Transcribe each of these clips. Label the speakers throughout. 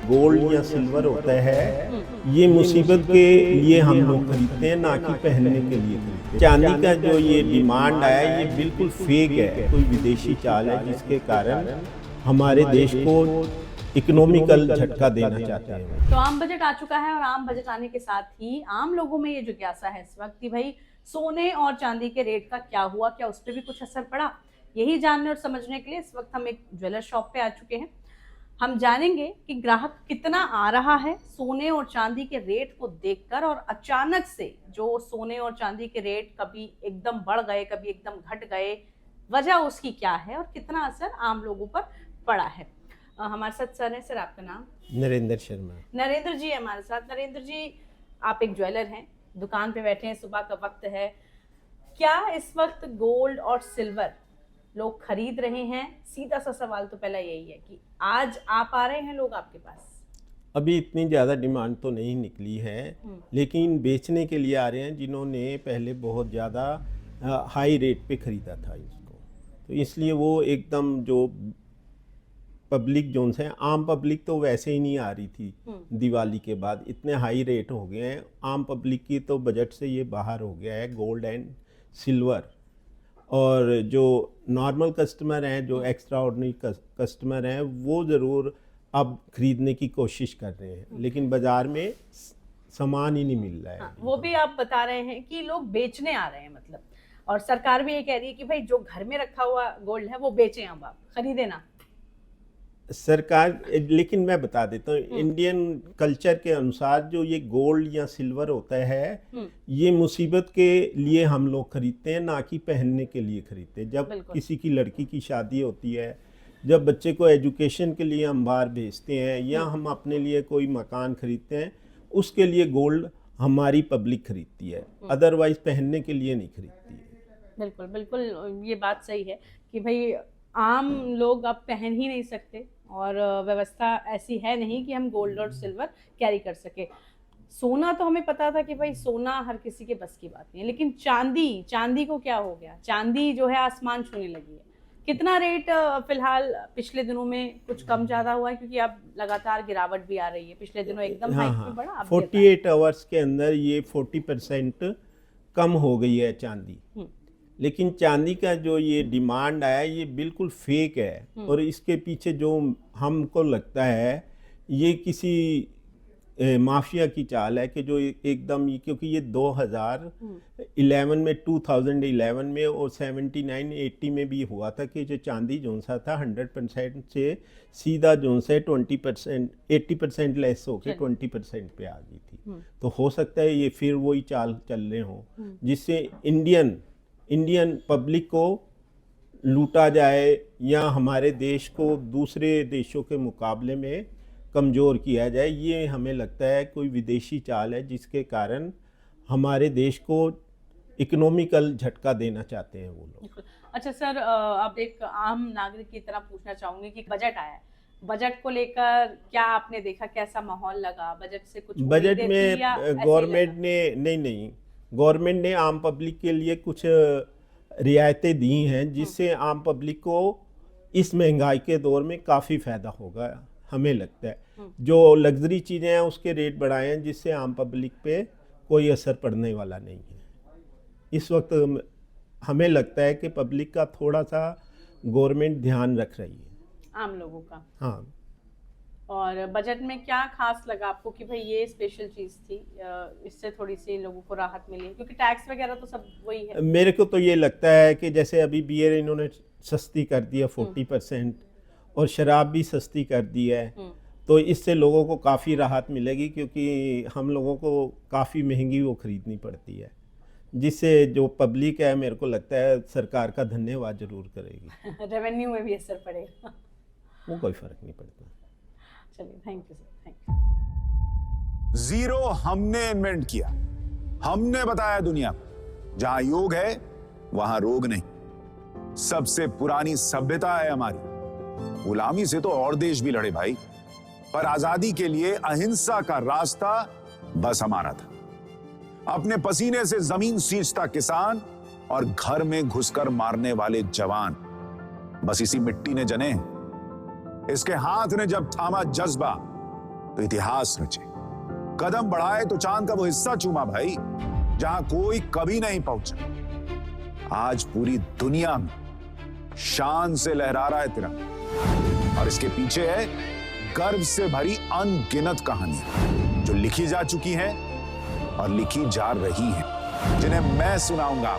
Speaker 1: Gold या silver होता है, ये मुसीबत के लिए हम लोग खरीदते हैं, ना कि पहनने के लिए खरीदते हैं। चांदी का जो ये डिमांड आया ये बिल्कुल फेक है, कोई विदेशी चाल है जिसके कारण हमारे देश को इकोनॉमिकल झटका देना चाहते हैं।
Speaker 2: तो आम बजट आ चुका है और आम बजट आने के साथ ही आम लोगों में ये जिज्ञासा है इस वक्त कि भाई सोने और चांदी के रेट का क्या हुआ, क्या उस पर भी कुछ असर पड़ा। यही जानने और समझने के लिए इस वक्त हम एक ज्वेलर शॉप पे आ चुके हैं। हम जानेंगे कि ग्राहक कितना आ रहा है सोने और चांदी के रेट को देखकर, और अचानक से जो सोने और चांदी के रेट कभी एकदम बढ़ गए, कभी एकदम घट गए, वजह उसकी क्या है और कितना असर आम लोगों पर पड़ा है। हमारे साथ सर है। सर, आपका नाम?
Speaker 1: नरेंद्र शर्मा।
Speaker 2: नरेंद्र जी हमारे साथ। नरेंद्र जी, आप एक ज्वेलर हैं, दुकान पे बैठे हैं, सुबह का वक्त है। क्या इस वक्त गोल्ड और सिल्वर लोग खरीद रहे हैं? सीधा सा सवाल तो पहला यही है कि आज आ पा रहे हैं लोग आपके पास?
Speaker 1: अभी इतनी ज़्यादा डिमांड तो नहीं निकली है, लेकिन बेचने के लिए आ रहे हैं जिन्होंने पहले बहुत ज़्यादा हाई रेट पे ख़रीदा था इसको। तो इसलिए वो एकदम जो पब्लिक जोन है, आम पब्लिक तो वैसे ही नहीं आ रही थी दिवाली के बाद, इतने हाई रेट हो गए हैं। आम पब्लिक की तो बजट से ये बाहर हो गया है गोल्ड एंड सिल्वर। और जो नॉर्मल कस्टमर हैं, जो एक्स्ट्रा ऑर्डिनरी कस्टमर हैं, वो ज़रूर अब खरीदने की कोशिश कर रहे हैं, लेकिन बाज़ार में सामान ही नहीं मिल रहा है।
Speaker 2: हाँ, वो भी आप बता रहे हैं कि लोग बेचने आ रहे हैं मतलब, और सरकार भी ये कह रही है कि भाई जो घर में रखा हुआ गोल्ड है वो बेचें, अब आप खरीदे ना।
Speaker 1: सरकार, लेकिन मैं बता देता हूँ, इंडियन कल्चर के अनुसार जो ये गोल्ड या सिल्वर होता है, ये मुसीबत के लिए हम लोग खरीदते हैं, ना कि पहनने के लिए खरीदते हैं। जब किसी की लड़की की शादी होती है, जब बच्चे को एजुकेशन के लिए हम बाहर भेजते हैं, या हम अपने लिए कोई मकान खरीदते हैं, उसके लिए गोल्ड हमारी पब्लिक खरीदती है, अदरवाइज पहनने के लिए नहीं खरीदती है।
Speaker 2: बिल्कुल बिल्कुल, ये बात सही है कि भाई आम लोग अब पहन ही नहीं सकते, और व्यवस्था ऐसी है नहीं कि हम गोल्ड और सिल्वर कैरी कर सके। सोना तो हमें पता था कि भाई सोना हर किसी के बस की बात नहीं है, लेकिन चांदी को क्या हो गया? चांदी जो है आसमान छूने लगी है। कितना रेट फिलहाल पिछले दिनों में कुछ कम ज़्यादा हुआ है, क्योंकि अब लगातार गिरावट भी आ रही है। पिछले दिनों एकदम हाइक में बढ़ा,
Speaker 1: 48 आवर्स के अंदर ये 40% कम हो गई है चांदी। लेकिन चांदी का जो ये डिमांड आया ये बिल्कुल फेक है, और इसके पीछे जो हमको लगता है ये किसी माफिया की चाल है कि जो एकदम, क्योंकि ये 2011 में 2011 में और 79-80 में भी हुआ था कि जो चांदी जोन सा था 100% से सीधा जोन से 20% 80% लेस होकर 20% पे आ गई थी। तो हो सकता है ये फिर वही चाल चल रहे हों, जिससे इंडियन पब्लिक को लूटा जाए, या हमारे देश को दूसरे देशों के मुकाबले में कमज़ोर किया जाए। ये हमें लगता है कोई विदेशी चाल है, जिसके कारण हमारे देश को इकोनॉमिकल झटका देना चाहते हैं वो लोग।
Speaker 2: अच्छा सर, अब एक आम नागरिक की तरह पूछना चाहूँगी कि बजट आया है, बजट को लेकर क्या आपने देखा, कैसा माहौल लगा? बजट से कुछ
Speaker 1: बजट में गवर्नमेंट ने गवर्नमेंट ने आम पब्लिक के लिए कुछ रियायतें दी हैं, जिससे आम पब्लिक को इस महंगाई के दौर में काफ़ी फ़ायदा होगा, हमें लगता है। जो लग्जरी चीज़ें हैं उसके रेट बढ़ाए हैं, जिससे आम पब्लिक पे कोई असर पड़ने वाला नहीं है। इस वक्त हमें लगता है कि पब्लिक का थोड़ा सा गवर्नमेंट ध्यान रख रही है,
Speaker 2: आम लोगों का।
Speaker 1: हाँ।
Speaker 2: और बजट में क्या खास लगा आपको कि भाई ये स्पेशल चीज़ थी, इससे थोड़ी सी लोगों को राहत मिली? क्योंकि टैक्स वगैरह तो सब वही है।
Speaker 1: मेरे को तो ये लगता है कि जैसे अभी बियर इन्होंने सस्ती कर दी है 40%, और शराब भी सस्ती कर दी है, तो इससे लोगों को काफ़ी राहत मिलेगी, क्योंकि हम लोगों को काफ़ी महंगी वो खरीदनी पड़ती है, जिससे जो पब्लिक है मेरे को लगता है सरकार का धन्यवाद जरूर करेगी।
Speaker 2: रेवेन्यू में भी असर पड़ेगा?
Speaker 1: वो कोई फ़र्क नहीं पड़ता।
Speaker 2: चलिए, thank you sir, thank you.
Speaker 3: Zero हमने इन्वेंट किया, हमने बताया दुनिया को जहां योग है वहां रोग नहीं। सबसे पुरानी सभ्यता है हमारी। गुलामी से तो और देश भी लड़े भाई, पर आजादी के लिए अहिंसा का रास्ता बस हमारा था। अपने पसीने से जमीन सींचता किसान और घर में घुसकर मारने वाले जवान, बस इसी मिट्टी ने जने हैं। इसके हाथ ने जब थामा जज्बा, तो इतिहास रचे, कदम बढ़ाए तो चांद का वो हिस्सा चूमा भाई जहां कोई कभी नहीं पहुंचा। आज पूरी दुनिया में शान से लहरा रहा है तिरंगा, और इसके पीछे है गर्व से भरी अनगिनत कहानियां जो लिखी जा चुकी हैं और लिखी जा रही हैं, जिन्हें मैं सुनाऊंगा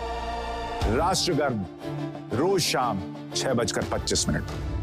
Speaker 3: राष्ट्रगर्व रोज शाम 6:25 पर।